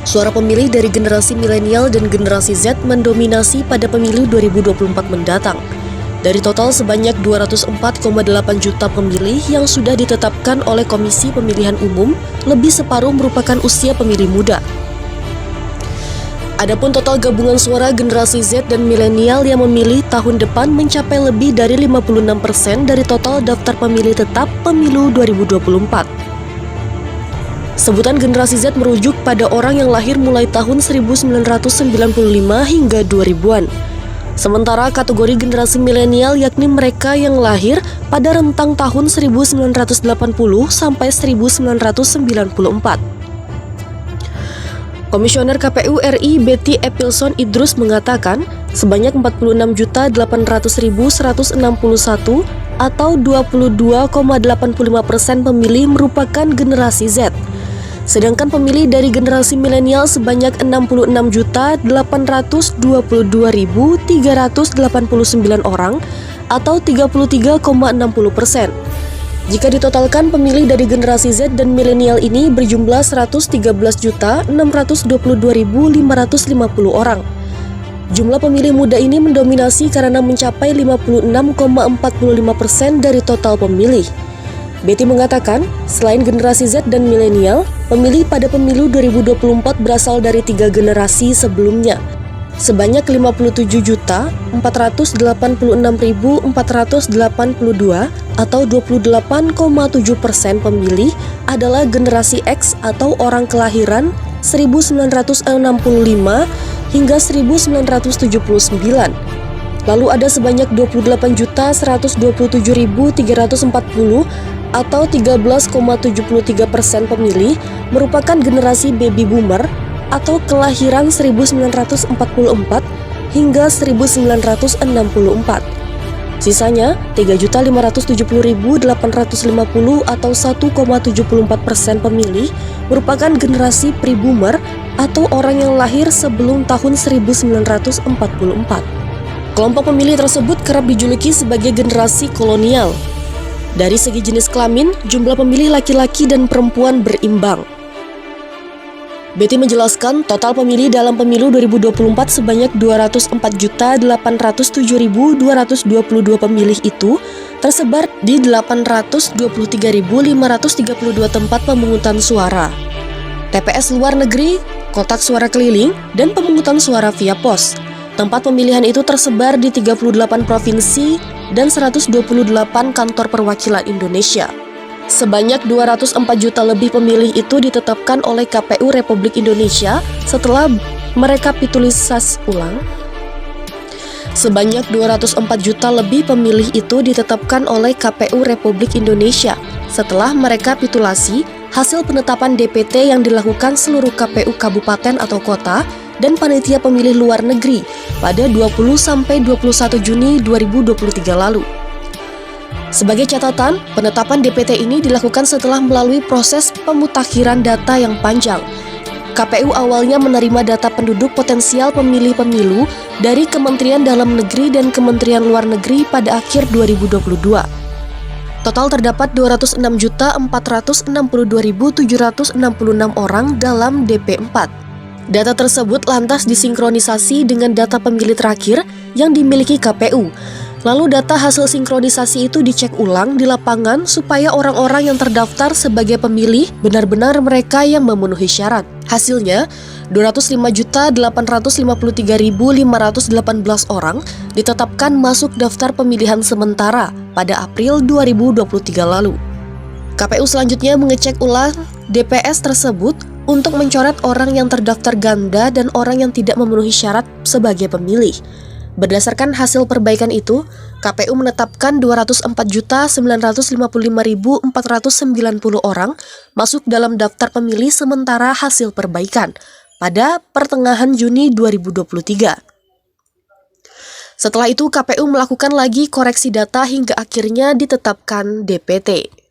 Suara pemilih dari generasi milenial dan generasi Z mendominasi pada pemilu 2024 mendatang. Dari total sebanyak 204,8 juta pemilih yang sudah ditetapkan oleh Komisi Pemilihan Umum, lebih separuh merupakan usia pemilih muda. Adapun total gabungan suara generasi Z dan milenial yang memilih tahun depan mencapai lebih dari 56% dari total daftar pemilih tetap pemilu 2024. Sebutan generasi Z merujuk pada orang yang lahir mulai tahun 1995 hingga 2000-an. Sementara kategori generasi milenial yakni mereka yang lahir pada rentang tahun 1980 sampai 1994. Komisioner KPU RI Betty Epilson Idrus mengatakan sebanyak 46.800.161 atau 22,85% pemilih merupakan generasi Z. Sedangkan pemilih dari generasi milenial sebanyak 66.822.389 orang atau 33,60%. Jika ditotalkan, pemilih dari generasi Z dan milenial ini berjumlah 113.622.550 orang. Jumlah pemilih muda ini mendominasi karena mencapai 56,45% dari total pemilih. Betty mengatakan, selain generasi Z dan milenial, pemilih pada pemilu 2024 berasal dari 3 generasi sebelumnya. Sebanyak 57.486.482 atau 28,7% pemilih adalah generasi X atau orang kelahiran 1965 hingga 1979. Lalu ada sebanyak 28.127.340 atau 13,73% pemilih merupakan generasi baby boomer atau kelahiran 1944 hingga 1964. Sisanya 3.570.850 atau 1,74% pemilih merupakan generasi pre-boomer atau orang yang lahir sebelum tahun 1944. Kelompok pemilih tersebut kerap dijuluki sebagai generasi kolonial. Dari segi jenis kelamin, jumlah pemilih laki-laki dan perempuan berimbang. Betty menjelaskan, total pemilih dalam pemilu 2024 sebanyak 204.807.222 pemilih itu tersebar di 823.532 tempat pemungutan suara, TPS luar negeri, kotak suara keliling, dan pemungutan suara via pos. Tempat pemilihan itu tersebar di 38 provinsi dan 128 kantor perwakilan Indonesia. Sebanyak 204 juta lebih pemilih itu ditetapkan oleh KPU Republik Indonesia setelah merekapitulisasi ulang. Sebanyak 204 juta lebih pemilih itu ditetapkan oleh KPU Republik Indonesia setelah merekapitulasi hasil penetapan DPT yang dilakukan seluruh KPU kabupaten atau kota dan panitia pemilih luar negeri pada 20-21 Juni 2023 lalu. Sebagai catatan, penetapan DPT ini dilakukan setelah melalui proses pemutakhiran data yang panjang. KPU awalnya menerima data penduduk potensial pemilih pemilu dari Kementerian Dalam Negeri dan Kementerian Luar Negeri pada akhir 2022. Total terdapat 206.462.766 orang dalam DP4. Data tersebut lantas disinkronisasi dengan data pemilih terakhir yang dimiliki KPU. Lalu data hasil sinkronisasi itu dicek ulang di lapangan supaya orang-orang yang terdaftar sebagai pemilih benar-benar mereka yang memenuhi syarat. Hasilnya, 205.253.518 orang ditetapkan masuk daftar pemilihan sementara pada April 2023 lalu. KPU selanjutnya mengecek ulang DPS tersebut untuk mencoret orang yang terdaftar ganda dan orang yang tidak memenuhi syarat sebagai pemilih. Berdasarkan hasil perbaikan itu, KPU menetapkan 204.955.490 orang masuk dalam daftar pemilih sementara hasil perbaikan pada pertengahan Juni 2023. Setelah itu, KPU melakukan lagi koreksi data hingga akhirnya ditetapkan DPT.